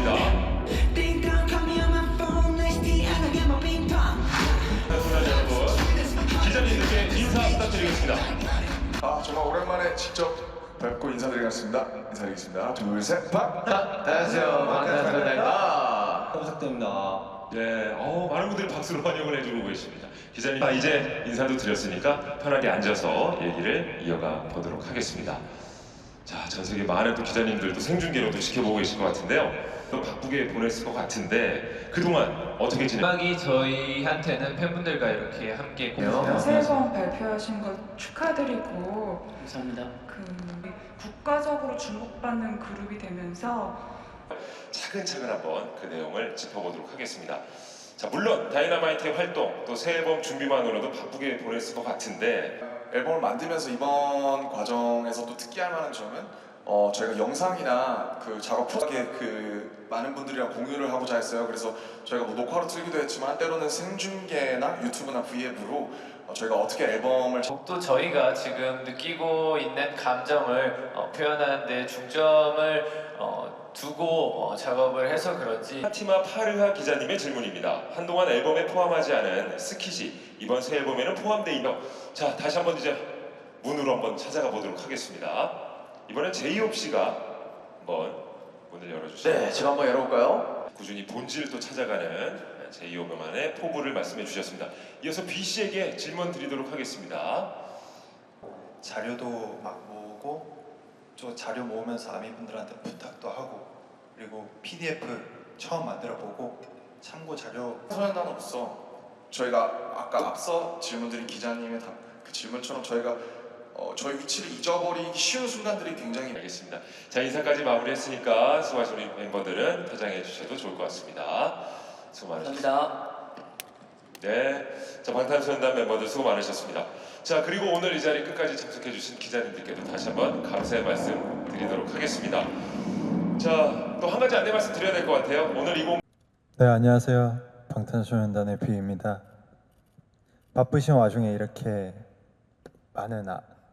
하겠습니다. 시청자 여러분, 기자님들께 인사 부탁드리겠습니다. 정말 오랜만에 직접 뵙고 인사드리겠습니다. 둘, 셋, 팍! 안녕하세요. 반갑습니다. 부탁드립니다. 네, 많은 분들이 박수로 환영을 해주고 계십니다. 기자님, 이제 인사도 드렸으니까 편하게 앉아서 얘기를 이어가 보도록 하겠습니다. 자, 전 세계 많은 또 기자님들도 생중계로도 지켜보고 계실 것 같은데요. 또 바쁘게 보냈을 것 같은데 그동안 어떻게 음악이 저희한테는 팬분들과 이렇게 함께 새 앨범 발표하신 거 축하드리고 감사합니다. 국가적으로 주목받는 그룹이 되면서 차근차근 한번 그 내용을 짚어보도록 하겠습니다. 자, 물론 다이너마이트의 활동 또 새 앨범 준비만으로도 바쁘게 보냈을 것 같은데 앨범을 만들면서 이번 과정에서 또 특이할 만한 점은 저희가 영상이나 그 작업 프로젝트에 그 많은 분들이랑 공유를 하고자 했어요. 그래서 저희가 뭐 녹화로 틀기도 했지만 때로는 생중계나 유튜브나 V앱으로 저희가 어떻게 앨범을 또 저희가 지금 느끼고 있는 감정을 표현하는 데 중점을 두고 작업을 해서 그런지 파티마 파르하 기자님의 질문입니다. 한동안 앨범에 포함하지 않은 스킷이 이번 새 앨범에는 포함되어 있나요? 자, 다시 한번 이제 문으로 한번 찾아가 보도록 하겠습니다. 이번엔 제이홉 씨가 한번 문을 열어주시죠. 네, 제가 한번 열어볼까요? 꾸준히 본질을 또 찾아가는 제이홉만의 포부를 말씀해 주셨습니다. 이어서 B 씨에게 질문 드리도록 하겠습니다. 자료도 막 모으고 저 자료 모으면서 아미분들한테 부탁도 하고 그리고 PDF 처음 만들어보고 참고 자료 소년단으로서 저희가 아까 앞서 질문드린 기자님의 그 질문처럼 저희가 저희 위치를 잊어버리기 쉬운 순간들이 굉장히 알겠습니다. 자, 인사까지 마무리했으니까 수고하신 우리 멤버들은 퇴장해 주셔도 좋을 것 같습니다. 수고 많으셨습니다. 감사합니다. 네, 자, 방탄소년단 멤버들 수고 많으셨습니다. 자, 그리고 오늘 이 자리 끝까지 참석해 주신 기자님들께도 다시 한번 감사의 말씀 드리도록 하겠습니다. 자, 또 한 가지 안내 말씀 드려야 될 것 같아요. 오늘 20 네, 안녕하세요. 방탄소년단의 뷔입니다. 바쁘신 와중에 이렇게 많은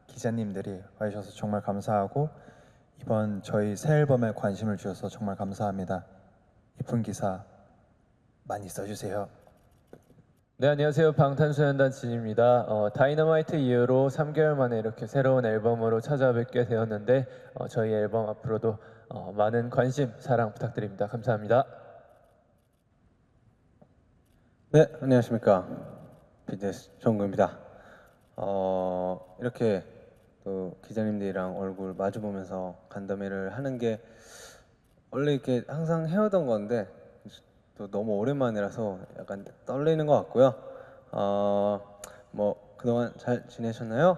기자님들이 와주셔서 정말 감사하고 이번 저희 새 앨범에 관심을 주셔서 정말 감사합니다. 이쁜 기사 많이 써주세요. 네, 안녕하세요. 방탄소년단 진입니다. 다이너마이트 이후로 3개월 만에 이렇게 새로운 앨범으로 찾아뵙게 되었는데 저희 앨범 앞으로도 많은 관심, 사랑 부탁드립니다. 감사합니다. 네, 안녕하십니까. BTS 정국입니다. 이렇게 또 기자님들이랑 얼굴 마주 보면서 간담회를 하는 게 원래 이렇게 항상 해오던 건데 또 너무 오랜만이라서 약간 떨리는 것 같고요. 뭐 그동안 잘 지내셨나요?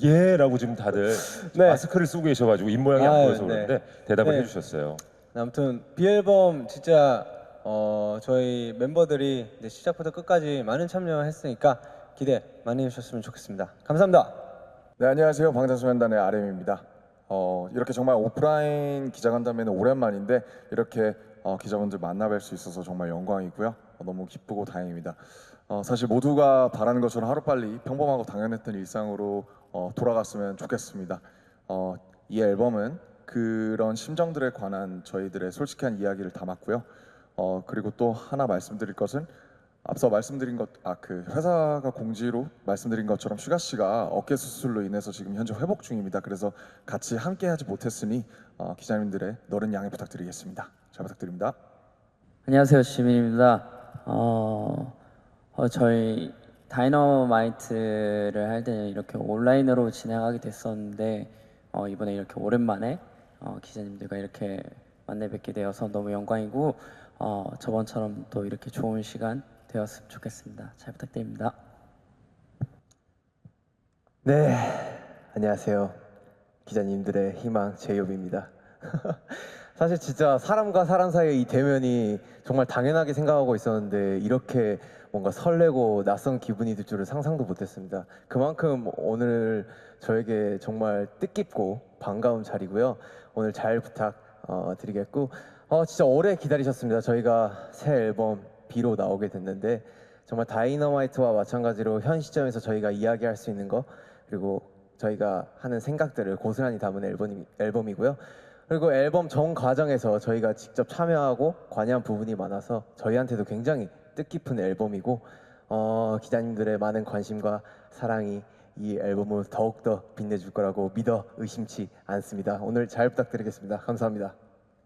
예라고 지금 다들 네. 마스크를 쓰고 계셔가지고 입 모양이 안 아, 보여서 네. 그러는데 대답을 네. 해주셨어요. 아무튼 비앨범 진짜 저희 멤버들이 이제 시작부터 끝까지 많은 참여했으니까 기대 많이 해주셨으면 좋겠습니다. 감사합니다. 네, 안녕하세요. 방탄소년단의 RM입니다. 이렇게 정말 오프라인 기자간담회는 오랜만인데 이렇게 기자분들 만나뵐 수 있어서 정말 영광이고요. 너무 기쁘고 다행입니다. 사실 모두가 바라는 것처럼 하루빨리 평범하고 당연했던 일상으로 돌아갔으면 좋겠습니다. 이 앨범은 그런 심정들에 관한 저희들의 솔직한 이야기를 담았고요. 그리고 또 하나 말씀드릴 것은 앞서 말씀드린 그 회사가 공지로 말씀드린 것처럼 슈가 씨가 어깨 수술로 인해서 지금 현재 회복 중입니다. 그래서 같이 함께하지 못했으니 기자님들의 너른 양해 부탁드리겠습니다. 잘 부탁드립니다. 안녕하세요, 지민입니다. 저희 다이너마이트를 할 때는 이렇게 온라인으로 진행하게 됐었는데 이번에 이렇게 오랜만에 기자님들과 이렇게 만나 뵙게 되어서 너무 영광이고 저번처럼 또 이렇게 좋은 시간 되었으면 좋겠습니다. 잘 부탁드립니다. 네, 안녕하세요. 기자님들의 희망 제이홉입니다. 사실 진짜 사람과 사람 사이의 이 대면이 정말 당연하게 생각하고 있었는데 이렇게 뭔가 설레고 낯선 기분이 들 줄은 상상도 못했습니다. 그만큼 오늘 저에게 정말 뜻깊고 반가운 자리고요. 오늘 잘 부탁드리겠고 진짜 오래 기다리셨습니다. 저희가 새 앨범 B로 나오게 됐는데 정말 다이너마이트와 마찬가지로 현 시점에서 저희가 이야기할 수 있는 거 그리고 저희가 하는 생각들을 고스란히 담은 앨범이고요. 그리고 앨범 정 과정에서 저희가 직접 참여하고 관여한 부분이 많아서 저희한테도 굉장히 뜻깊은 앨범이고 기자님들의 많은 관심과 사랑이 이 앨범을 더욱더 빛내줄 거라고 믿어 의심치 않습니다. 오늘 잘 부탁드리겠습니다. 감사합니다.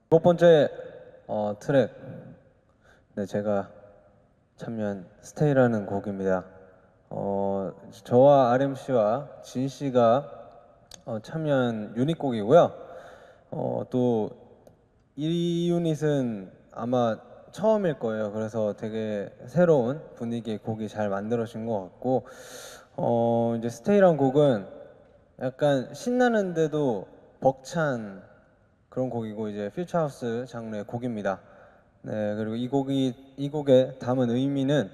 첫 번째 트랙, 네, 제가 참여한 스테이라는 곡입니다. 저와 RM 씨와 진 씨가 참여한 유닛곡이고요. 또 이 유닛은 아마 처음일 거예요. 그래서 되게 새로운 분위기의 곡이 잘 만들어진 것 같고, 이제 스테이란 곡은 약간 신나는데도 벅찬 그런 곡이고 이제 퓨처하우스 장르의 곡입니다. 네, 그리고 이 곡에 담은 의미는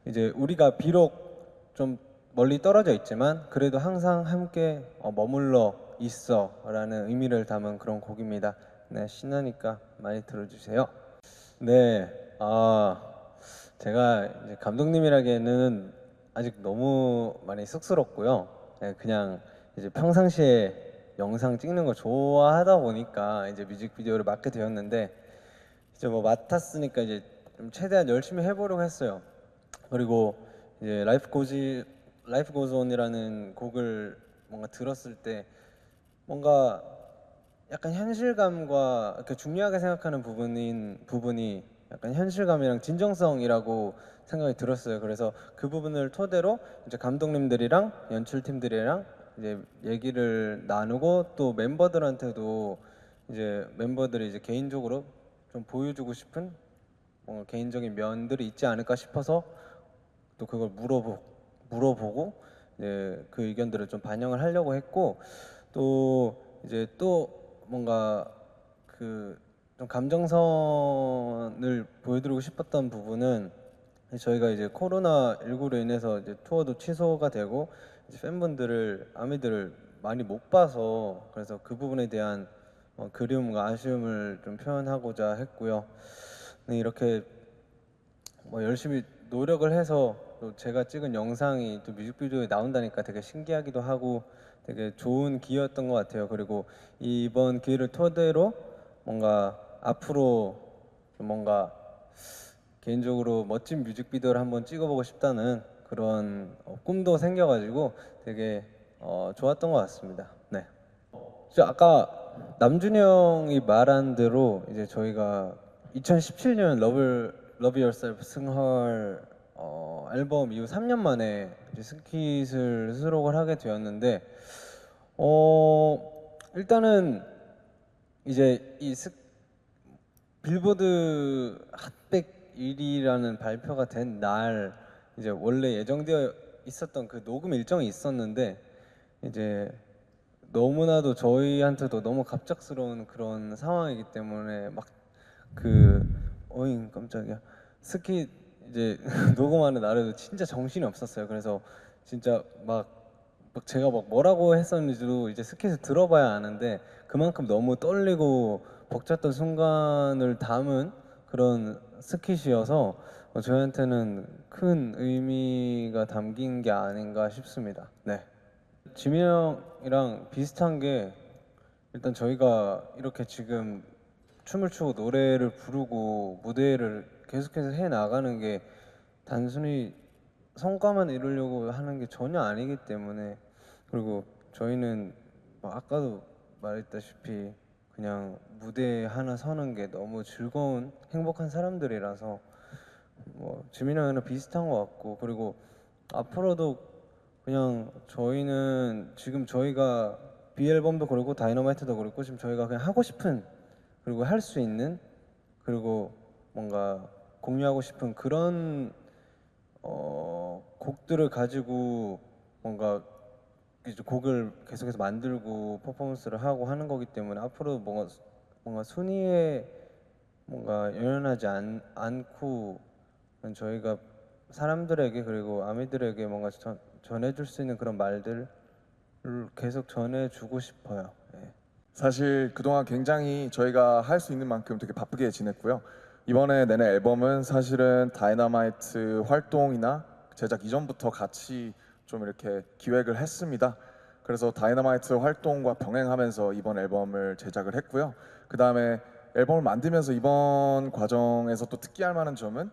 이제 우리가 비록 좀 멀리 떨어져 있지만 그래도 항상 함께 머물러 있어라는 의미를 담은 그런 곡입니다. 네, 신나니까 많이 들어주세요. 네, 제가 이제 감독님이라기에는 아직 너무 많이 쑥스럽고요. 네, 그냥 이제 평상시에 영상 찍는 거 좋아하다 보니까 이제 뮤직비디오를 맡게 되었는데 이제 뭐 맡았으니까 이제 좀 최대한 열심히 해보려고 했어요. 그리고 이제 라이프 고즈 온이라는 곡을 뭔가 들었을 때 뭔가 약간 현실감과 이렇게 중요하게 생각하는 부분이 약간 현실감이랑 진정성이라고 생각이 들었어요. 그래서 그 부분을 토대로 이제 감독님들이랑 연출팀들이랑 이제 얘기를 나누고 또 멤버들한테도 이제 멤버들이 이제 개인적으로 좀 보여주고 싶은 뭔가 개인적인 면들이 있지 않을까 싶어서 또 그걸 물어보고 이제 그 의견들을 좀 반영을 하려고 했고 또 이제 또 뭔가 그 좀 감정선을 보여드리고 싶었던 부분은 저희가 이제 코로나19로 인해서 이제 투어도 취소가 되고 이제 팬분들을 아미들을 많이 못 봐서 그래서 그 부분에 대한 그리움과 아쉬움을 좀 표현하고자 했고요. 네, 이렇게 뭐 열심히 노력을 해서 또 제가 찍은 영상이 또 뮤직비디오에 나온다니까 되게 신기하기도 하고 되게 좋은 기회였던 것 같아요. 그리고 이번 기회를 토대로 뭔가 앞으로 좀 뭔가 개인적으로 멋진 뮤직비디오를 한번 찍어보고 싶다는 그런 꿈도 생겨가지고 되게 좋았던 것 같습니다. 네. 아까 남준이 형이 말한 대로 이제 저희가 2017년 Love Yourself 승헐 앨범 이후 3년 만에 이제 스킷을 수록을 하게 되었는데 일단은 이제 이 빌보드 핫100 1위라는 발표가 된 날 이제 원래 예정되어 있었던 그 녹음 일정이 있었는데 이제 너무나도 저희한테도 너무 갑작스러운 그런 상황이기 때문에 막 어잉 깜짝이야 스킷 이제 녹음하는 날에도 진짜 정신이 없었어요. 그래서 진짜 막 제가 막 뭐라고 했었는지도 이제 스킷을 들어봐야 아는데 그만큼 너무 떨리고 벅찼던 순간을 담은 그런 스킷이어서 저희한테는 큰 의미가 담긴 게 아닌가 싶습니다. 네. 지민이 형이랑 비슷한 게 일단 저희가 이렇게 지금 춤을 추고 노래를 부르고 무대를 계속해서 해 나가는 게 단순히 성과만 이루려고 하는 게 전혀 아니기 때문에 그리고 저희는 뭐 아까도 말했다시피 그냥 무대 하나 서는 게 너무 즐거운 행복한 사람들이라서 뭐 지민이 형이랑 비슷한 것 같고 그리고 앞으로도 그냥 저희는 지금 저희가 B앨범도 그렇고 다이너마이트도 그렇고 지금 저희가 그냥 하고 싶은 그리고 할 수 있는 그리고 뭔가 공유하고 싶은 그런 곡들을 가지고 뭔가 이제 곡을 계속해서 만들고 퍼포먼스를 하고 하는 거기 때문에 앞으로 뭔가 순위에 뭔가 연연하지 않고 저희가 사람들에게 그리고 아미들에게 뭔가 전해줄 수 있는 그런 말들을 계속 전해주고 싶어요. 네. 사실 그동안 굉장히 저희가 할 수 있는 만큼 되게 바쁘게 지냈고요. 이번에 내는 앨범은 사실은 다이너마이트 활동이나 제작 이전부터 같이 좀 이렇게 기획을 했습니다. 그래서 다이너마이트 활동과 병행하면서 이번 앨범을 제작을 했고요. 그 다음에 앨범을 만들면서 이번 과정에서 또 특기할 만한 점은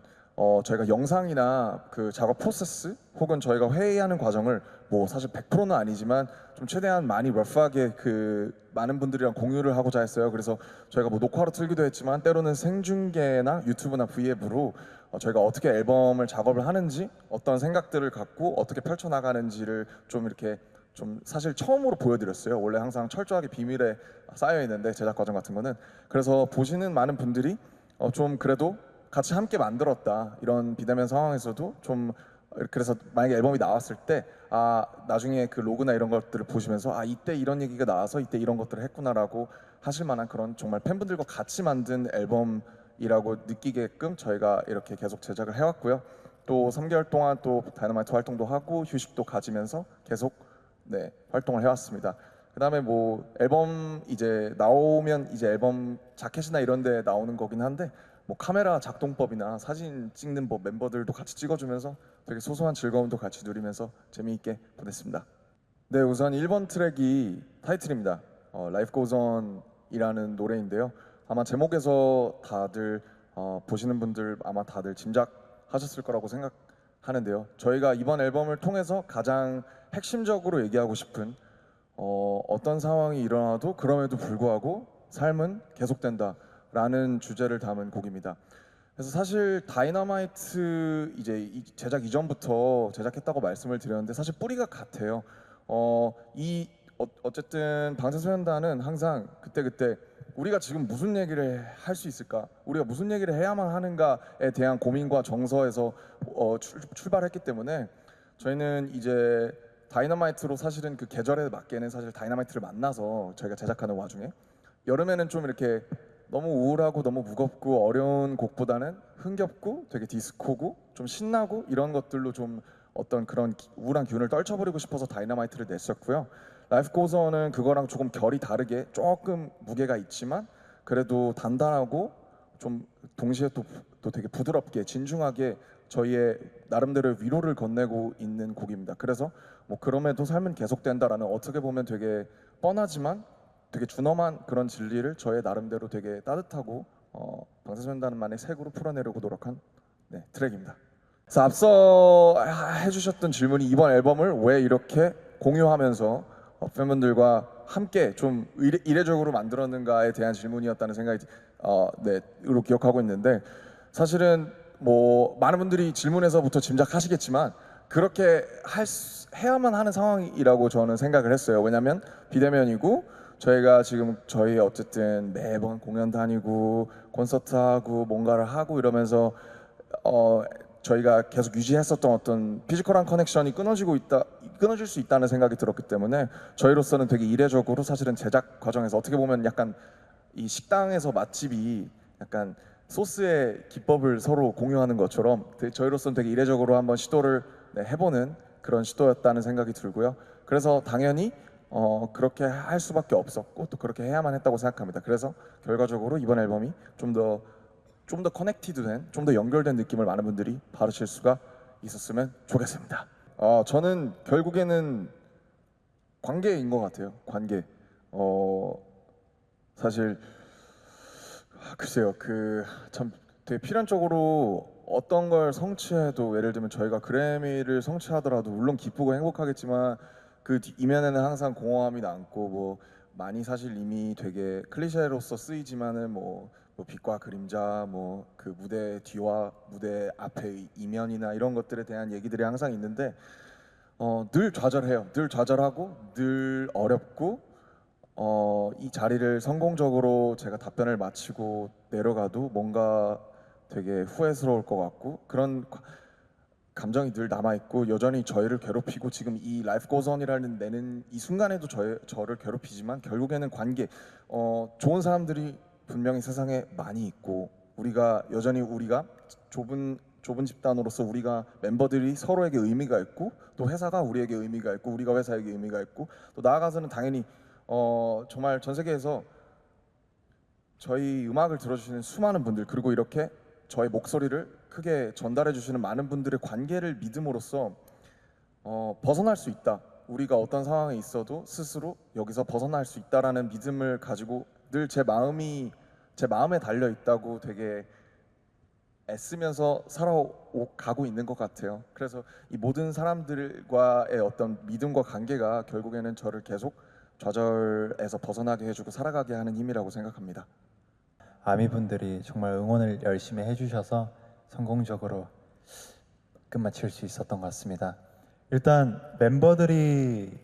저희가 영상이나 그 작업 프로세스 혹은 저희가 회의하는 과정을 뭐 사실 100%는 아니지만 좀 최대한 많이 러프하게 그 많은 분들이랑 공유를 하고자 했어요. 그래서 저희가 뭐 녹화로 틀기도 했지만 때로는 생중계나 유튜브나 V앱으로 저희가 어떻게 앨범을 작업을 하는지 어떤 생각들을 갖고 어떻게 펼쳐나가는지를 좀 이렇게 좀 사실 처음으로 보여드렸어요. 원래 항상 철저하게 비밀에 쌓여 있는데 제작 과정 같은 거는 그래서 보시는 많은 분들이 좀 그래도 같이 함께 만들었다 이런 비대면 상황에서도 좀 그래서 만약에 앨범이 나왔을 때 나중에 그 로그나 이런 것들을 보시면서 이때 이런 얘기가 나와서 이때 이런 것들을 했구나라고 하실 만한 그런 정말 팬분들과 같이 만든 앨범이라고 느끼게끔 저희가 이렇게 계속 제작을 해왔고요. 또 3개월 동안 또 다이너마이트 활동도 하고 휴식도 가지면서 계속 활동을 해왔습니다. 그다음에 뭐 앨범 이제 나오면 이제 앨범 자켓이나 이런 데 나오는 거긴 한데 뭐 카메라 작동법이나 사진 찍는 법 멤버들도 같이 찍어주면서 되게 소소한 즐거움도 같이 누리면서 재미있게 보냈습니다. 네, 우선 1번 트랙이 타이틀입니다. Life Goes On이라는 노래인데요. 아마 제목에서 다들 보시는 분들 아마 다들 짐작하셨을 거라고 생각하는데요. 저희가 이번 앨범을 통해서 가장 핵심적으로 얘기하고 싶은 어떤 상황이 일어나도 그럼에도 불구하고 삶은 계속된다라는 주제를 담은 곡입니다. 그래서 사실 다이너마이트 이제 제작 이전부터 제작했다고 말씀을 드렸는데 사실 뿌리가 같아요. 어쨌든 방탄소년단은 항상 그때 우리가 지금 무슨 얘기를 할 수 있을까? 우리가 무슨 얘기를 해야만 하는가에 대한 고민과 정서에서 출발했기 때문에 저희는 이제 다이너마이트로 사실은 그 계절에 맞게는 사실 다이너마이트를 만나서 저희가 제작하는 와중에 여름에는 좀 이렇게 너무 우울하고 너무 무겁고 어려운 곡보다는 흥겹고 되게 디스코고 좀 신나고 이런 것들로 좀 어떤 그런 우울한 기운을 떨쳐버리고 싶어서 다이너마이트를 냈었고요. 라이프 고즈 온은 그거랑 조금 결이 다르게 조금 무게가 있지만 그래도 단단하고 좀 동시에 또 되게 부드럽게 진중하게 저희의 나름대로 위로를 건네고 있는 곡입니다. 그래서 뭐 그럼에도 삶은 계속된다라는 어떻게 보면 되게 뻔하지만 되게 준엄한 그런 진리를 저의 나름대로 되게 따뜻하고 방탄소년단만의 색으로 풀어내려고 노력한 트랙입니다. 그래서 앞서 해주셨던 질문이 이번 앨범을 왜 이렇게 공유하면서 팬분들과 함께 좀 이례적으로 만들었는가에 대한 질문이었다는 생각이 으로 기억하고 있는데 사실은 뭐 많은 분들이 질문에서부터 짐작하시겠지만 그렇게 해야만 하는 상황이라고 저는 생각을 했어요. 왜냐하면 비대면이고 저희가 지금 저희 어쨌든 매번 공연 다니고 콘서트 하고 뭔가를 하고 이러면서 저희가 계속 유지했었던 어떤 피지컬한 커넥션이 끊어질 수 있다는 생각이 들었기 때문에 저희로서는 되게 이례적으로 사실은 제작 과정에서 어떻게 보면 약간 이 식당에서 맛집이 약간 소스의 기법을 서로 공유하는 것처럼 저희로서는 되게 이례적으로 한번 시도를 해보는 그런 시도였다는 생각이 들고요. 그래서 당연히 그렇게 할 수밖에 없었고 또 그렇게 해야만 했다고 생각합니다. 그래서 결과적으로 이번 앨범이 좀 더 커넥티드된, 좀 더 연결된 느낌을 많은 분들이 받으실 수가 있었으면 좋겠습니다. 저는 결국에는 관계인 것 같아요. 관계. 사실 글쎄요, 참 되게 필연적으로 어떤 걸 성취해도 예를 들면 저희가 그래미를 성취하더라도 물론 기쁘고 행복하겠지만 그 이면에는 항상 공허함이 남고 뭐 많이 사실 이미 되게 클리셰로서 쓰이지만은 뭐 빛과 그림자 뭐 그 무대 뒤와 무대 앞의 이면이나 이런 것들에 대한 얘기들이 항상 있는데 늘 좌절해요. 늘 좌절하고 늘 어렵고 이 자리를 성공적으로 제가 답변을 마치고 내려가도 뭔가 되게 후회스러울 것 같고 그런 감정이 늘 남아있고 여전히 저희를 괴롭히고 지금 이 라이프 고즈 온이라는 내는 이 순간에도 저를 괴롭히지만 결국에는 관계 좋은 사람들이 분명히 세상에 많이 있고 우리가 좁은 집단으로서 우리가 멤버들이 서로에게 의미가 있고 또 회사가 우리에게 의미가 있고 우리가 회사에게 의미가 있고 또 나아가서는 당연히 정말 전 세계에서 저희 음악을 들어주시는 수많은 분들 그리고 이렇게 저의 목소리를 크게 전달해 주시는 많은 분들의 관계를 믿음으로써 벗어날 수 있다. 우리가 어떤 상황에 있어도 스스로 여기서 벗어날 수 있다라는 믿음을 가지고 늘 제 마음에 달려 있다고 되게 애쓰면서 살아가고 있는 것 같아요. 그래서 이 모든 사람들과의 어떤 믿음과 관계가 결국에는 저를 계속 좌절에서 벗어나게 해주고 살아가게 하는 힘이라고 생각합니다. 아미분들이 정말 응원을 열심히 해주셔서 성공적으로 끝마칠 수 있었던 것 같습니다. 일단 멤버들이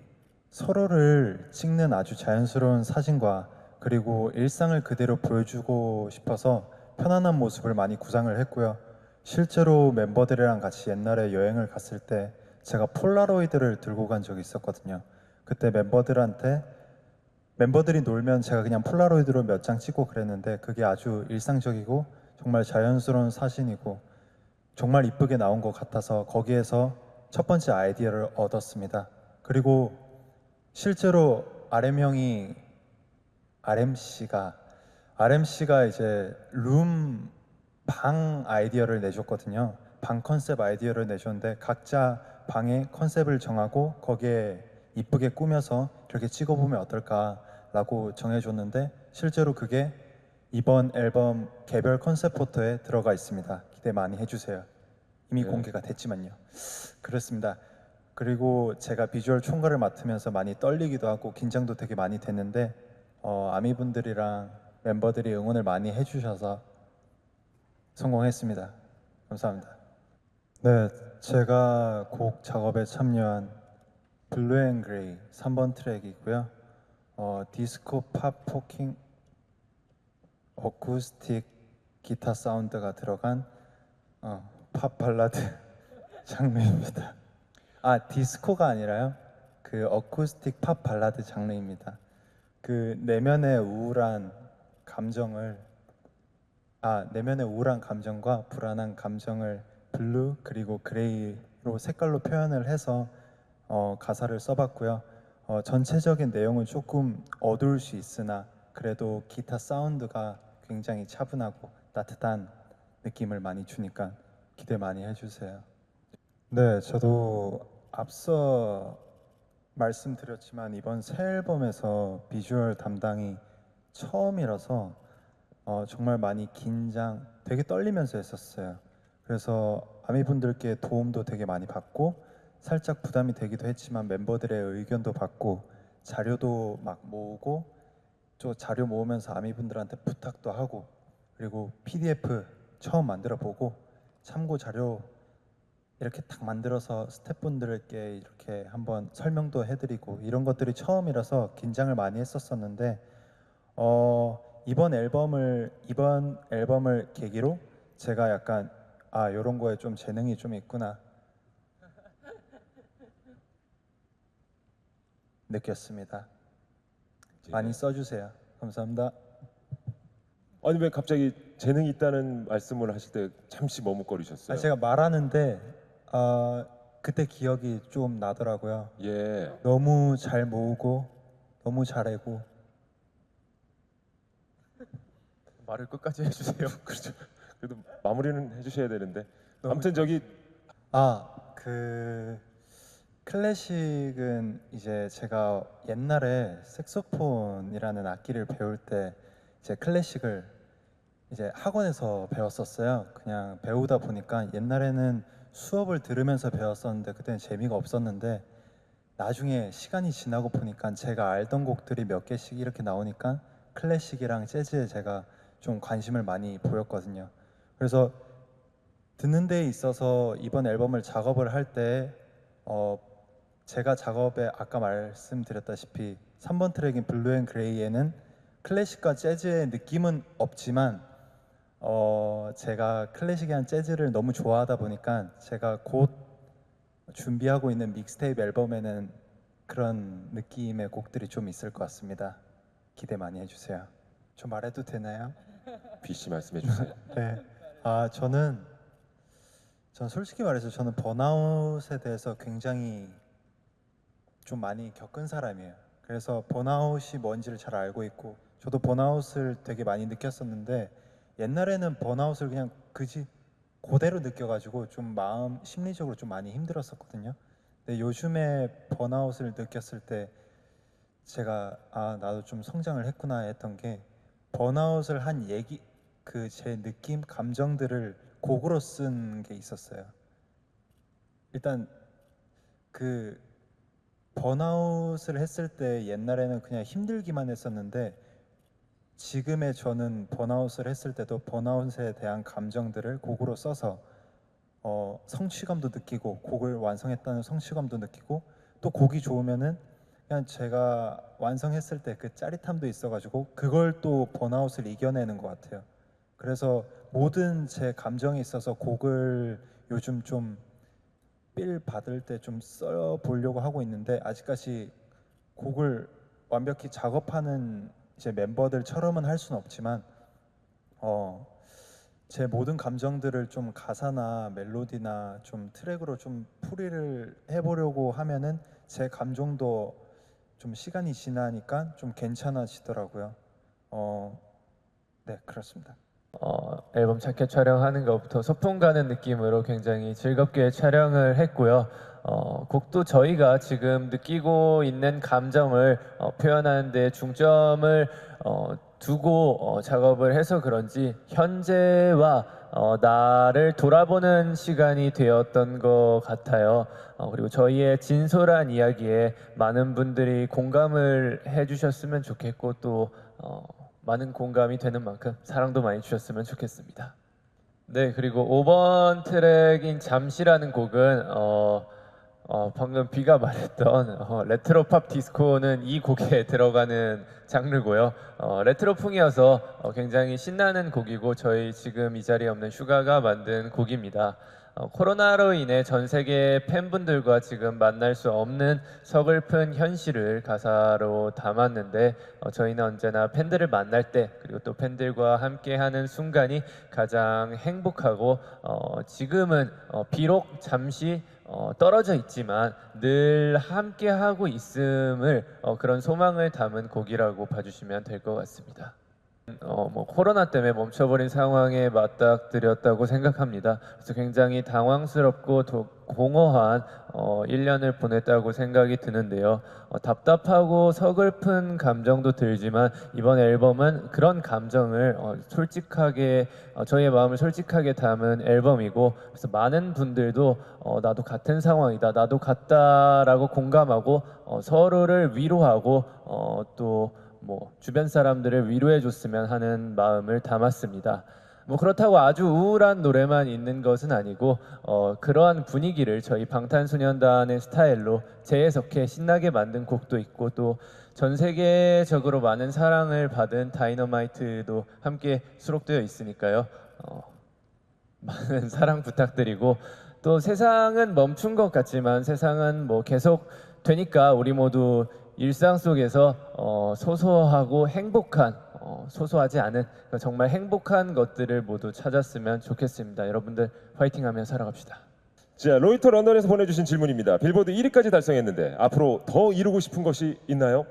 서로를 찍는 아주 자연스러운 사진과 그리고 일상을 그대로 보여주고 싶어서 편안한 모습을 많이 구상을 했고요. 실제로 멤버들이랑 같이 옛날에 여행을 갔을 때 제가 폴라로이드를 들고 간 적이 있었거든요. 그때 멤버들이 놀면 제가 그냥 폴라로이드로 몇 장 찍고 그랬는데 그게 아주 일상적이고 정말 자연스러운 사진이고 정말 이쁘게 나온 것 같아서 거기에서 첫 번째 아이디어를 얻었습니다. 그리고 실제로 RMC가 이제 룸 방 아이디어를 내줬거든요. 방 컨셉 아이디어를 내줬는데 각자 방의 컨셉을 정하고 거기에 이쁘게 꾸며서 이렇게 찍어보면 어떨까라고 정해줬는데 실제로 그게 이번 앨범 개별 컨셉 포토에 들어가 있습니다. 기대 많이 해주세요. 이미 네. 공개가 됐지만요. 그렇습니다. 그리고 제가 비주얼 총괄을 맡으면서 많이 떨리기도 하고 긴장도 되게 많이 됐는데 아미분들이랑 멤버들이 응원을 많이 해주셔서 성공했습니다. 감사합니다. 네, 제가 곡 작업에 참여한 블루 앤 그레이 3번 트랙이고요. 디스코 팝 포킹 어쿠스틱 기타 사운드가 들어간 팝 발라드 장르입니다. 디스코가 아니라요. 그 어쿠스틱 팝 발라드 장르입니다. 그 내면의 우울한 감정과 불안한 감정을 블루 그리고 그레이로 색깔로 표현을 해서 가사를 써봤고요. 전체적인 내용은 조금 어두울 수 있으나 그래도 기타 사운드가 굉장히 차분하고 따뜻한 느낌을 많이 주니까 기대 많이 해주세요. 네, 저도 앞서 말씀드렸지만 이번 새 앨범에서 비주얼 담당이 처음이라서 정말 많이 되게 떨리면서 했었어요. 그래서 아미분들께 도움도 되게 많이 받고 살짝 부담이 되기도 했지만 멤버들의 의견도 받고 자료도 막 모으고 또 자료 모으면서 아미분들한테 부탁도 하고 그리고 PDF 처음 만들어 보고 참고 자료 이렇게 딱 만들어서 스태프분들께 이렇게 한번 설명도 해드리고 이런 것들이 처음이라서 긴장을 많이 했었었는데 이번 앨범을 계기로 제가 약간 이런 거에 좀 재능이 좀 있구나 느꼈습니다. 많이 써주세요. 감사합니다. 아니 왜 갑자기 재능이 있다는 말씀을 하실 때 잠시 머뭇거리셨어요? 제가 말하는데 그때 기억이 좀 나더라고요. 예. 너무 잘 모으고 너무 잘하고 말을 끝까지 해주세요. 그렇죠. 그래도 마무리는 해주셔야 되는데. 아무튼 저기 그 클래식은 이제 제가 옛날에 색소폰이라는 악기를 배울 때 이제 클래식을 이제 학원에서 배웠었어요. 그냥 배우다 보니까 옛날에는 수업을 들으면서 배웠었는데 그때는 재미가 없었는데 나중에 시간이 지나고 보니까 제가 알던 곡들이 몇 개씩 이렇게 나오니까 클래식이랑 재즈에 제가 좀 관심을 많이 보였거든요. 그래서 듣는 데 있어서 이번 앨범을 작업을 할 때 제가 작업에 아까 말씀드렸다시피 3번 트랙인 블루 앤 그레이에는 클래식과 재즈의 느낌은 없지만 제가 클래식이랑 재즈를 너무 좋아하다 보니까 제가 곧 준비하고 있는 믹스테이프 앨범에는 그런 느낌의 곡들이 좀 있을 것 같습니다. 기대 많이 해주세요. 저 말해도 되나요? 비씨 말씀해 주세요. 네. 전 솔직히 말해서 저는 번아웃에 대해서 굉장히 좀 많이 겪은 사람이에요. 그래서 번아웃이 뭔지를 잘 알고 있고 저도 번아웃을 되게 많이 느꼈었는데 옛날에는 번아웃을 그냥 그대로 느껴가지고 좀 심리적으로 좀 많이 힘들었었거든요. 근데 요즘에 번아웃을 느꼈을 때 제가 나도 좀 성장을 했구나 했던 게 번아웃을 한 얘기 그 제 느낌 감정들을 곡으로 쓴 게 있었어요. 일단 그 번아웃을 했을 때 옛날에는 그냥 힘들기만 했었는데 지금의 저는 번아웃을 했을 때도 번아웃에 대한 감정들을 곡으로 써서 성취감도 느끼고 곡을 완성했다는 성취감도 느끼고 또 곡이 좋으면은 그냥 제가 완성했을 때 그 짜릿함도 있어가지고 그걸 또 번아웃을 이겨내는 것 같아요. 그래서 모든 제 감정에 있어서 곡을 요즘 좀 필 받을 때 좀 써보려고 하고 있는데 아직까지 곡을 완벽히 작업하는 이제 멤버들처럼은 할 수는 없지만 제 모든 감정들을 좀 가사나 멜로디나 좀 트랙으로 좀 풀이를 해보려고 하면은 제 감정도 좀 시간이 지나니까 좀 괜찮아지더라고요. 네, 그렇습니다. 앨범 자켓 촬영하는 것부터 소풍 가는 느낌으로 굉장히 즐겁게 촬영을 했고요. 곡도 저희가 지금 느끼고 있는 감정을 표현하는 데 중점을 두고 작업을 해서 그런지 현재와 나를 돌아보는 시간이 되었던 것 같아요. 그리고 저희의 진솔한 이야기에 많은 분들이 공감을 해주셨으면 좋겠고 또 많은 공감이 되는 만큼 사랑도 많이 주셨으면 좋겠습니다. 네, 그리고 5번 트랙인 잠시라는 곡은 방금 비가 말했던 레트로 팝 디스코는 이 곡에 들어가는 장르고요. 레트로풍이어서 굉장히 신나는 곡이고 저희 지금 이 자리에 없는 슈가가 만든 곡입니다. 코로나로 인해 전 세계 팬분들과 지금 만날 수 없는 서글픈 현실을 가사로 담았는데 저희는 언제나 팬들을 만날 때 그리고 또 팬들과 함께하는 순간이 가장 행복하고 지금은 비록 잠시 떨어져 있지만 늘 함께하고 있음을 그런 소망을 담은 곡이라고 봐주시면 될 것 같습니다. 코로나 때문에 멈춰버린 상황에 맞닥뜨렸다고 생각합니다. 그래서 굉장히 당황스럽고 공허한 1년을 보냈다고 생각이 드는데요. 답답하고 서글픈 감정도 들지만 이번 앨범은 그런 감정을 솔직하게 저희의 마음을 솔직하게 담은 앨범이고 그래서 많은 분들도 나도 같은 상황이다, 나도 같다라고 공감하고 서로를 위로하고 또 주변 사람들을 위로해 줬으면 하는 마음을 담았습니다. 그렇다고 아주 우울한 노래만 있는 것은 아니고 그러한 분위기를 저희 방탄소년단의 스타일로 재해석해 신나게 만든 곡도 있고 또 전 세계적으로 많은 사랑을 받은 다이너마이트도 함께 수록되어 있으니까요. 많은 사랑 부탁드리고 또 세상은 멈춘 것 같지만 세상은 계속 되니까 우리 모두 일상 속에서 소소하고 행복한 소소하지 않은 정말 행복한 것들을 모두 찾았으면 좋겠습니다. 여러분들 화이팅하며 살아갑시다. 자, 로이터 런던에서 보내주신 질문입니다. 빌보드 1위까지 달성했는데 앞으로 더 이루고 싶은 것이 있나요?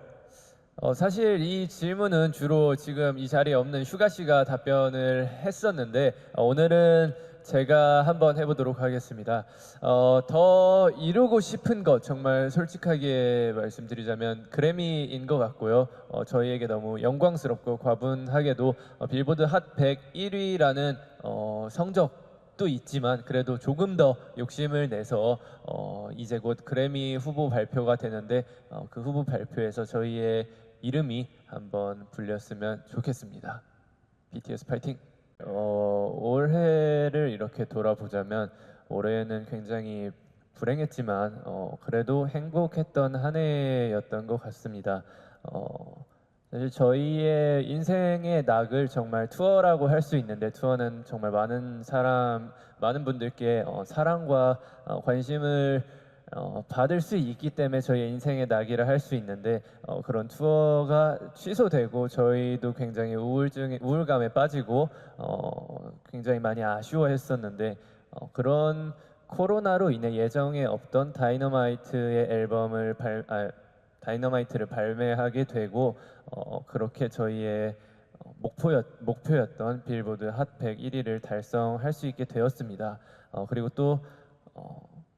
사실 이 질문은 주로 지금 이 자리에 없는 슈가 씨가 답변을 했었는데 오늘은 제가 한번 해보도록 하겠습니다. 더 이루고 싶은 것 정말 솔직하게 말씀드리자면 그래미인 것 같고요. 저희에게 너무 영광스럽고 과분하게도 빌보드 핫 100 1위라는 성적도 있지만 그래도 조금 더 욕심을 내서 이제 곧 그래미 후보 발표가 되는데 그 후보 발표에서 저희의 이름이 한번 불렸으면 좋겠습니다. BTS 파이팅! 올해를 이렇게 돌아보자면 올해는 굉장히 불행했지만 그래도 행복했던 한 해였던 것 같습니다. 사실 저희의 인생의 낙을 정말 투어라고 할 수 있는데 투어는 정말 많은 분들께 사랑과 관심을 받을 수 있기 때문에 저희의 인생의 낙이라 할 수 있는데 그런 투어가 취소되고 저희도 굉장히 우울감에 빠지고 굉장히 많이 아쉬워했었는데 그런 코로나로 인해 예정에 없던 다이너마이트를 발매하게 되고 그렇게 저희의 목표였던 빌보드 핫 100 1위를 달성할 수 있게 되었습니다. 그리고 또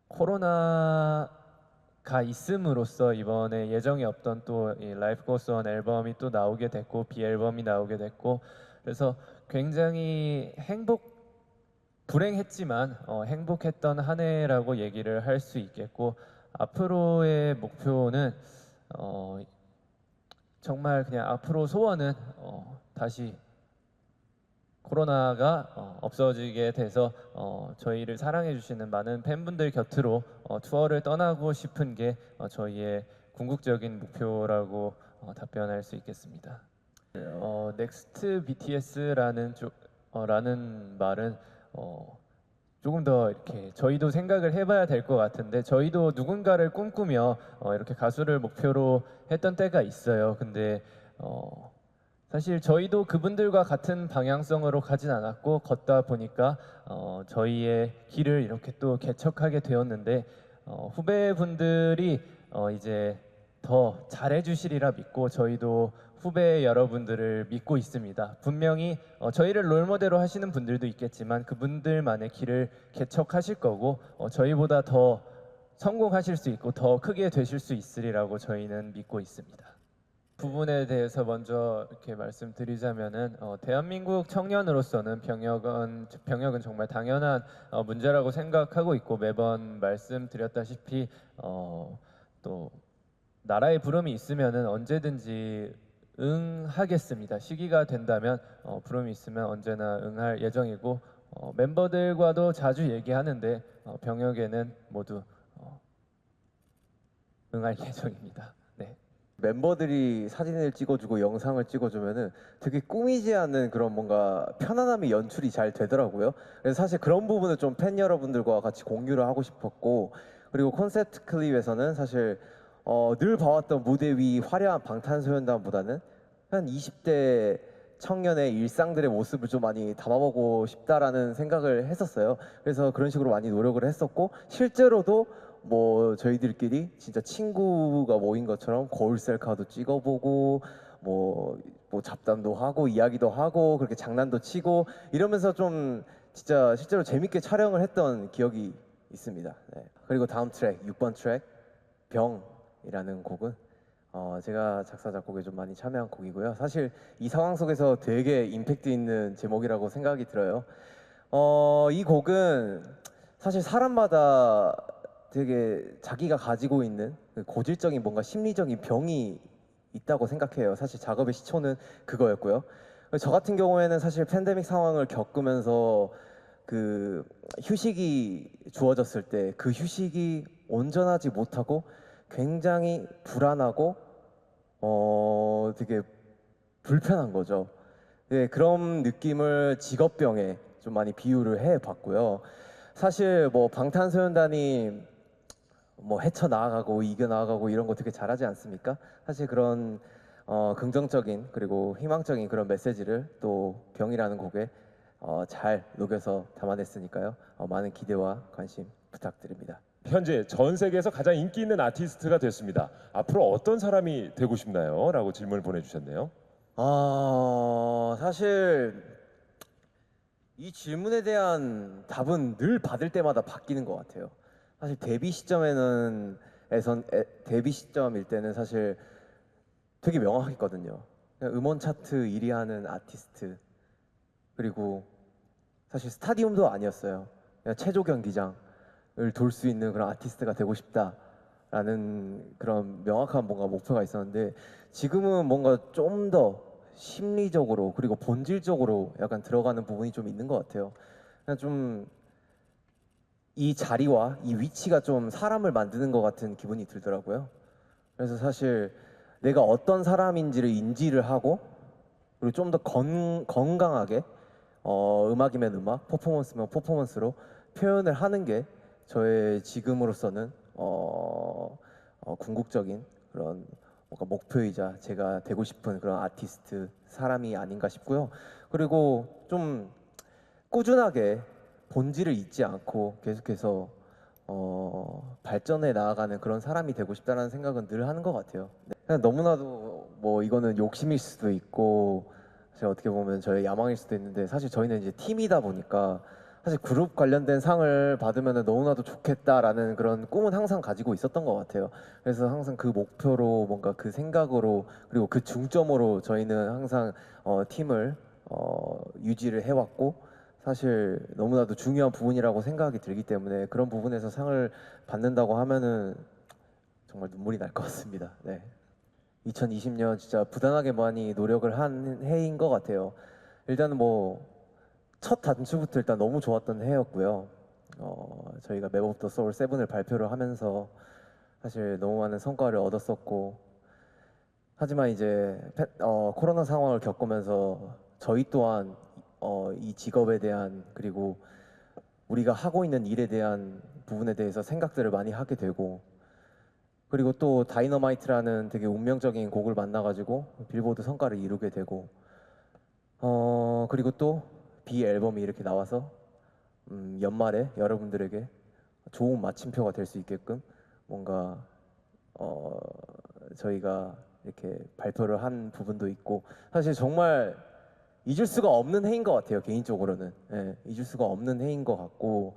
코로나 가 있음으로써 이번에 예정이 없던 또 이 Life Goes On 앨범이 또 나오게 됐고 비앨범이 나오게 됐고 그래서 굉장히 불행했지만 행복했던 한 해라고 얘기를 할 수 있겠고 앞으로의 목표는 정말 그냥 앞으로 소원은 다시 코로나가 없어지게 돼서 저희를 사랑해 주시는 많은 팬분들 곁으로 투어를 떠나고 싶은 게 저희의 궁극적인 목표라고 답변할 수 있겠습니다. 넥스트 BTS라는 라는 말은 조금 더 이렇게 저희도 생각을 해봐야 될 것 같은데 저희도 누군가를 꿈꾸며 이렇게 가수를 목표로 했던 때가 있어요. 근데 사실 저희도 그분들과 같은 방향성으로 가진 않았고 걷다 보니까 저희의 길을 이렇게 또 개척하게 되었는데 후배분들이 이제 더 잘해주시리라 믿고 저희도 후배 여러분들을 믿고 있습니다. 분명히 저희를 롤모델로 하시는 분들도 있겠지만 그분들만의 길을 개척하실 거고 저희보다 더 성공하실 수 있고 더 크게 되실 수 있으리라고 저희는 믿고 있습니다. 부분에 대해서 먼저 이렇게 말씀드리자면은 대한민국 청년으로서는 병역은 정말 당연한 문제라고 생각하고 있고 매번 말씀드렸다시피 또 나라의 부름이 있으면은 언제든지 응하겠습니다. 시기가 된다면 부름이 있으면 언제나 응할 예정이고 멤버들과도 자주 얘기하는데 병역에는 모두 응할 예정입니다. 네. 멤버들이 사진을 찍어주고 영상을 찍어주면은 되게 꾸미지 않는 그런 뭔가 편안함이 연출이 잘 되더라고요. 그래서 사실 그런 부분을 좀 팬 여러분들과 같이 공유를 하고 싶었고 그리고 콘셉트 클립에서는 사실 늘 봐왔던 무대 위 화려한 방탄소년단보다는 한 20대 청년의 일상들의 모습을 좀 많이 담아보고 싶다라는 생각을 했었어요. 그래서 그런 식으로 많이 노력을 했었고 실제로도 뭐 저희들끼리 진짜 친구가 모인 것처럼 거울 셀카도 찍어보고 뭐 잡담도 하고 이야기도 하고 그렇게 장난도 치고 이러면서 좀 진짜 실제로 재밌게 촬영을 했던 기억이 있습니다. 네. 그리고 다음 트랙 6번 트랙 병이라는 곡은 제가 작사 작곡에 좀 많이 참여한 곡이고요. 사실 이 상황 속에서 되게 임팩트 있는 제목이라고 생각이 들어요. 이 곡은 사실 사람마다 되게 자기가 가지고 있는 고질적인 뭔가 심리적인 병이 있다고 생각해요. 사실 작업의 시초는 그거였고요. 저 같은 경우에는 사실 팬데믹 상황을 겪으면서 그 휴식이 주어졌을 때 그 휴식이 온전하지 못하고 굉장히 불안하고 되게 불편한 거죠. 네, 그런 느낌을 직업병에 좀 많이 비유를 해봤고요. 사실 뭐 방탄소년단이 뭐 헤쳐나가고 이겨나가고 이런 거 되게 잘하지 않습니까? 사실 그런 긍정적인 그리고 희망적인 그런 메시지를 또 병이라는 곡에 잘 녹여서 담아냈으니까요. 많은 기대와 관심 부탁드립니다. 현재 전 세계에서 가장 인기 있는 아티스트가 됐습니다. 앞으로 어떤 사람이 되고 싶나요? 라고 질문을 보내주셨네요. 사실 이 질문에 대한 답은 늘 받을 때마다 바뀌는 것 같아요. 사실 데뷔 시점일 때는 사실 되게 명확했거든요. 그냥 음원 차트 1위 하는 아티스트 그리고 사실 스타디움도 아니었어요. 그냥 체조 경기장을 돌 수 있는 그런 아티스트가 되고 싶다라는 그런 명확한 뭔가 목표가 있었는데 지금은 뭔가 좀 더 심리적으로 그리고 본질적으로 약간 들어가는 부분이 좀 있는 것 같아요. 그냥 좀 이 자리와 이 위치가 좀 사람을 만드는 것 같은 기분이 들더라고요. 그래서 사실 내가 어떤 사람인지를 인지를 하고 그리고 좀 더 건강하게 음악이면 음악, 퍼포먼스면 퍼포먼스로 표현을 하는 게 저의 지금으로서는 궁극적인 그런 뭔가 목표이자 제가 되고 싶은 그런 아티스트 사람이 아닌가 싶고요. 그리고 좀 꾸준하게 본질을 잊지 않고 계속해서 발전해 나아가는 그런 사람이 되고 싶다는 생각은 늘 하는 것 같아요. 그냥 너무나도 뭐 이거는 욕심일 수도 있고 사실 어떻게 보면 저의 야망일 수도 있는데 사실 저희는 이제 팀이다 보니까 사실 그룹 관련된 상을 받으면 너무나도 좋겠다라는 그런 꿈은 항상 가지고 있었던 것 같아요. 그래서 항상 그 목표로 뭔가 그 생각으로 그리고 그 중점으로 저희는 항상 팀을 유지를 해왔고 사실 너무나도 중요한 부분이라고 생각이 들기 때문에 그런 부분에서 상을 받는다고 하면은 정말 눈물이 날 것 같습니다. 네. 2020년 진짜 부단하게 많이 노력을 한 해인 것 같아요. 일단은 뭐 첫 단추부터 일단 너무 좋았던 해였고요. 저희가 맵 오브 더 소울 7을 발표를 하면서 사실 너무 많은 성과를 얻었었고 하지만 이제 코로나 상황을 겪으면서 저희 또한 이 직업에 대한 그리고 우리가 하고 있는 일에 대한 부분에 대해서 생각들을 많이 하게 되고 그리고 또 다이너마이트라는 되게 운명적인 곡을 만나가지고 빌보드 성과를 이루게 되고 그리고 또 B 앨범이 이렇게 나와서 연말에 여러분들에게 좋은 마침표가 될 수 있게끔 뭔가 저희가 이렇게 발표를 한 부분도 있고 사실 정말 잊을 수가 없는 해인 것 같아요 개인적으로는 잊을 수가 없는 해인 것 같고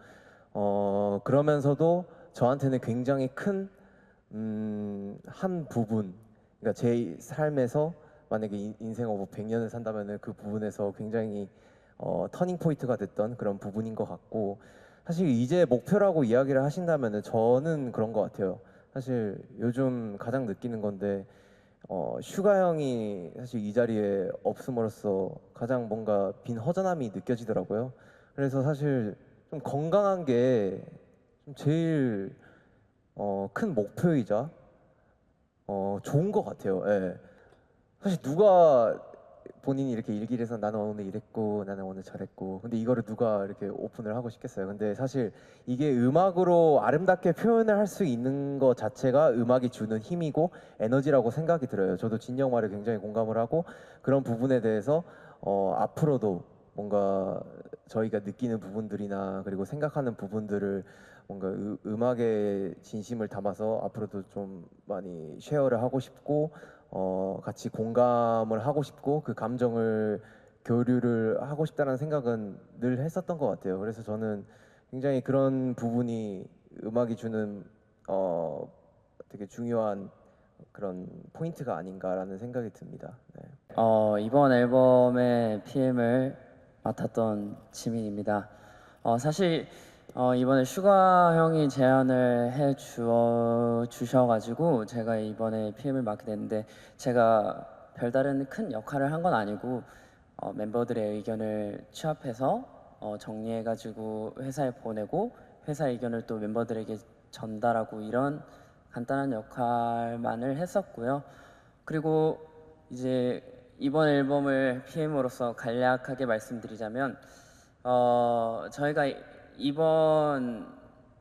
그러면서도 저한테는 굉장히 큰 한 부분 그러니까 제 삶에서 만약에 인생 오브 100년을 산다면은 그 부분에서 굉장히 터닝 포인트가 됐던 그런 부분인 것 같고 사실 이제 목표라고 이야기를 하신다면은 저는 그런 것 같아요. 사실 요즘 가장 느끼는 건데 슈가 형이 사실 이 자리에 없음으로써 가장 뭔가 빈 허전함이 느껴지더라고요. 그래서 사실 좀 건강한 게 좀 제일 큰 목표이자 좋은 것 같아요. 예. 사실 누가 본인이 이렇게 일기를 해서 나는 오늘 이랬고 나는 오늘 저랬고 근데 이거를 누가 이렇게 오픈을 하고 싶겠어요. 근데 사실 이게 음악으로 아름답게 표현을 할 수 있는 것 자체가 음악이 주는 힘이고 에너지라고 생각이 들어요. 저도 진영 말에 굉장히 공감을 하고 그런 부분에 대해서 앞으로도 뭔가 저희가 느끼는 부분들이나 그리고 생각하는 부분들을 뭔가 음악에 진심을 담아서 앞으로도 좀 많이 쉐어를 하고 싶고 같이 공감을 하고 싶고 그 감정을 교류를 하고 싶다는 생각은 늘 했었던 것 같아요. 그래서 저는 굉장히 그런 부분이 음악이 주는 되게 중요한 그런 포인트가 아닌가라는 생각이 듭니다. 네. 이번 앨범의 PM을 맡았던 지민입니다. 사실 이번에 슈가 형이 제안을 주셔가지고 제가 이번에 PM을 맡게 됐는데 제가 별다른 큰 역할을 한 건 아니고 멤버들의 의견을 취합해서 정리해가지고 회사에 보내고 회사 의견을 또 멤버들에게 전달하고 이런 간단한 역할만을 했었고요. 그리고 이제 이번 앨범을 PM으로서 간략하게 말씀드리자면 저희가 이번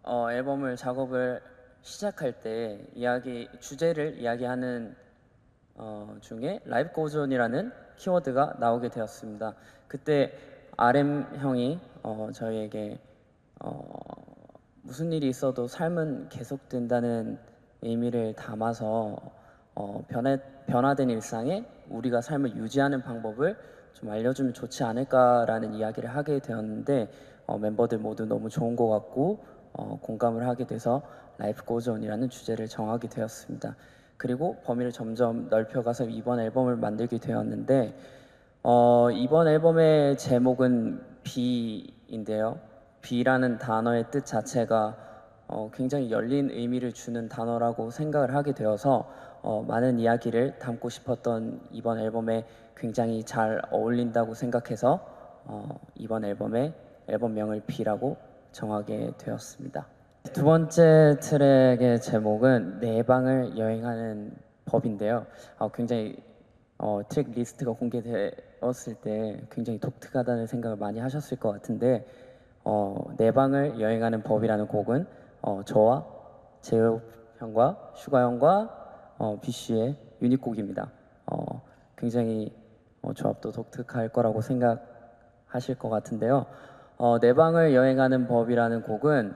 앨범을 작업을 시작할 때 주제를 이야기하는 중에 라이브 고존이라는 키워드가 나오게 되었습니다. 그때 RM 형이 저희에게 무슨 일이 있어도 삶은 계속된다는 의미를 담아서 변화된 일상에 우리가 삶을 유지하는 방법을 좀 알려주면 좋지 않을까라는 이야기를 하게 되었는데 멤버들 모두 너무 좋은 것 같고 공감을 하게 돼서 라이프 고즈온이라는 주제를 정하게 되었습니다. 그리고 범위를 점점 넓혀가서 이번 앨범을 만들게 되었는데 이번 앨범의 제목은 B인데요. B라는 단어의 뜻 자체가 굉장히 열린 의미를 주는 단어라고 생각을 하게 되어서 많은 이야기를 담고 싶었던 이번 앨범에 굉장히 잘 어울린다고 생각해서 이번 앨범명을 B라고 정하게 되었습니다. 두 번째 트랙의 제목은 내 방을 여행하는 법인데요. 굉장히 트랙 리스트가 공개되었을 때 굉장히 독특하다는 생각을 많이 하셨을 것 같은데 내 방을 여행하는 법이라는 곡은 저와 재엽 형과 슈가 형과 비쉬의 유닛곡입니다. 굉장히 조합도 독특할 거라고 생각하실 것 같은데요. 내 방을 여행하는 법이라는 곡은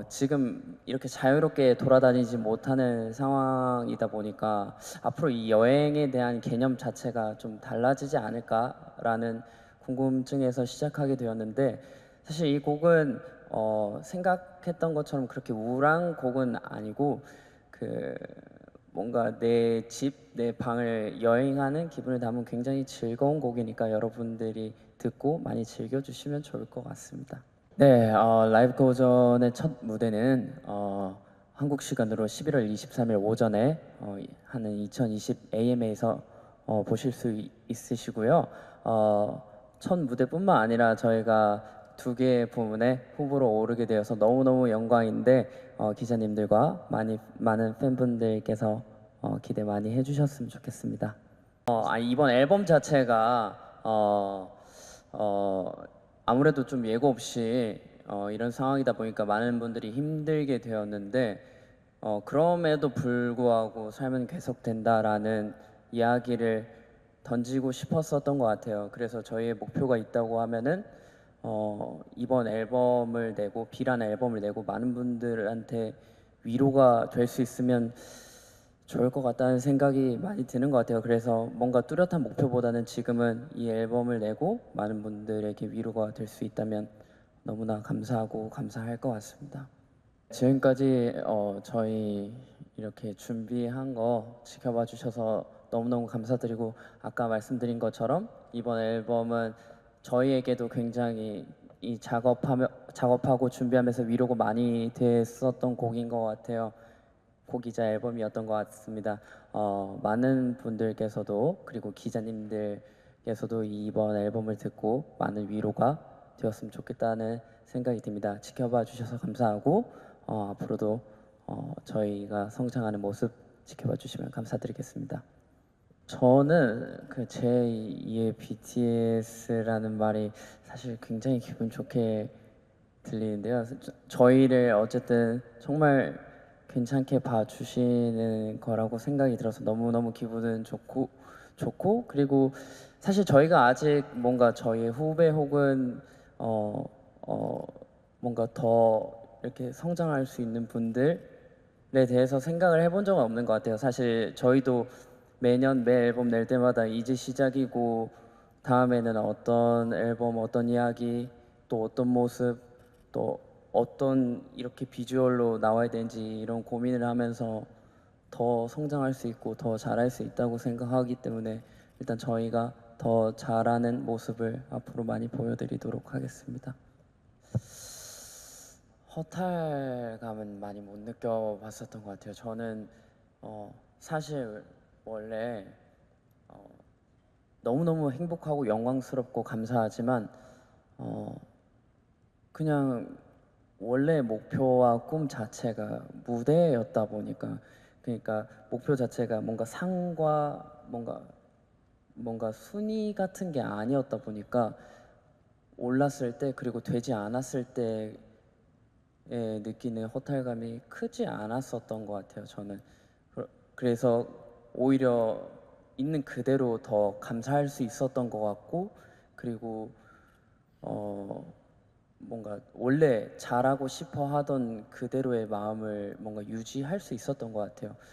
지금 이렇게 자유롭게 돌아다니지 못하는 상황이다 보니까 앞으로 이 여행에 대한 개념 자체가 좀 달라지지 않을까라는 궁금증에서 시작하게 되었는데 사실 이 곡은 생각했던 것처럼 그렇게 우울한 곡은 아니고 그 뭔가 내 집, 내 방을 여행하는 기분을 담은 굉장히 즐거운 곡이니까 여러분들이 듣고 많이 즐겨주시면 좋을 것 같습니다. 네, 라이브 고전의 첫 무대는 한국 시간으로 11월 23일 오전에 하는 2020 AMA에서 보실 수 있으시고요. 첫 무대뿐만 아니라 저희가 2개의 부문에 후보로 오르게 되어서 너무너무 영광인데 기자님들과 많은 팬분들께서 기대 많이 해주셨으면 좋겠습니다. 이번 앨범 자체가 아무래도 좀 예고 없이 이런 상황이다 보니까 많은 분들이 힘들게 되었는데 그럼에도 불구하고 삶은 계속된다라는 이야기를 던지고 싶었었던 것 같아요. 그래서 저희의 목표가 있다고 하면은 이번 앨범을 내고 B라는 앨범을 내고 많은 분들한테 위로가 될 수 있으면 좋을 것 같다는 생각이 많이 드는 것 같아요. 그래서 뭔가 뚜렷한 목표보다는 지금은 이 앨범을 내고 많은 분들에게 위로가 될 수 있다면 너무나 감사하고 감사할 것 같습니다. 지금까지 저희 이렇게 준비한 거 지켜봐 주셔서 너무너무 감사드리고 아까 말씀드린 것처럼 이번 앨범은 저희에게도 굉장히 이 작업하고 준비하면서 위로가 많이 됐었던 곡인 것 같아요. 곡이자 앨범이었던 것 같습니다. 많은 분들께서도 그리고 기자님들께서도 이번 앨범을 듣고 많은 위로가 되었으면 좋겠다는 생각이 듭니다. 지켜봐 주셔서 감사하고 앞으로도 저희가 성장하는 모습 지켜봐 주시면 감사드리겠습니다. 저는 그 제2의 BTS라는 말이 사실 굉장히 기분 좋게 들리는데요. 저희를 어쨌든 정말 괜찮게 봐주시는 거라고 생각이 들어서 너무너무 기분은 좋고 그리고 사실 저희가 아직 뭔가 저희의 후배 혹은 뭔가 더 이렇게 성장할 수 있는 분들에 대해서 생각을 해본 적은 없는 것 같아요. 사실 저희도 매년 매 앨범 낼 때마다 이제 시작이고 다음에는 어떤 앨범, 어떤 이야기, 또 어떤 모습, 또 어떤 이렇게 비주얼로 나와야 되는지 이런 고민을 하면서 더 성장할 수 있고 더 잘할 수 있다고 생각하기 때문에 일단 저희가 더 잘하는 모습을 앞으로 많이 보여드리도록 하겠습니다. 허탈감은 많이 못 느껴봤었던 것 같아요. 저는 사실 원래 너무너무 행복하고 영광스럽고 감사하지만 그냥 원래 목표와 꿈 자체가 무대였다 보니까 그러니까 목표 자체가 뭔가 상과 뭔가 순위 같은 게 아니었다 보니까 올랐을 때 그리고 되지 않았을 때에 느끼는 허탈감이 크지 않았었던 것 같아요. 저는 그래서 오히려 있는 그대로 더 감사할 수 있었던 것 같고 그리고 뭔가 원래 잘하고 싶어 하던 그대로의 마음을 뭔가 유지할 수 있었던 것 같아요.